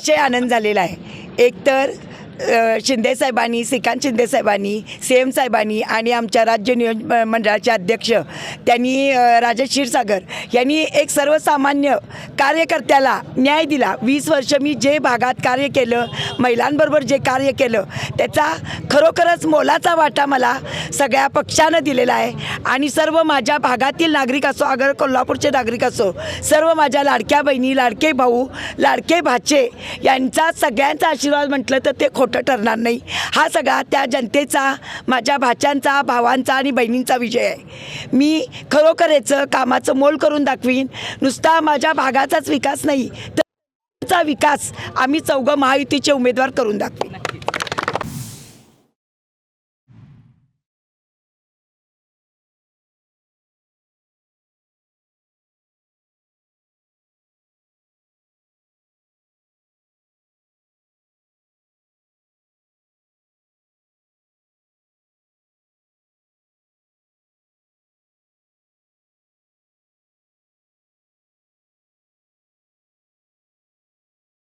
अतिशय आनंद झालेला आहे। एकतर शिंदेसाहेबांनी, श्रीकांत शिंदेसाहेबांनी, CM साहेबांनी आणि आमच्या राज्य नियोजन मंडळाचे अध्यक्ष त्यांनी राजेश क्षीरसागर यांनी एक सर्वसामान्य कार्यकर्त्याला न्याय दिला। 20 वर्ष मी जे भागात कार्य केलं, महिलांबरोबर जे कार्य केलं, त्याचा खरोखरच मोलाचा वाटा मला सगळ्या पक्षानं दिलेला आहे। आणि सर्व माझ्या भागातील नागरिक असो, अगर कोल्हापूरचे नागरिक असो, सर्व माझ्या लाडक्या बहिणी, लाडके भाऊ, लाडके भाचे यांचा सगळ्यांचा आशीर्वाद म्हटलं तर ते खोटं ठरणार नाही। हा सगळा त्या जनतेचा, माझ्या भाच्यांचा, भावांचा आणि बहिणींचा विजय आहे। मी खरोखर याचं कामाचं मोल करून दाखवीन। नुसता माझ्या भागाचाच विकास नाही तर विकास आम्ही चौघं महायुतीचे उमेदवार करून दाखवीन।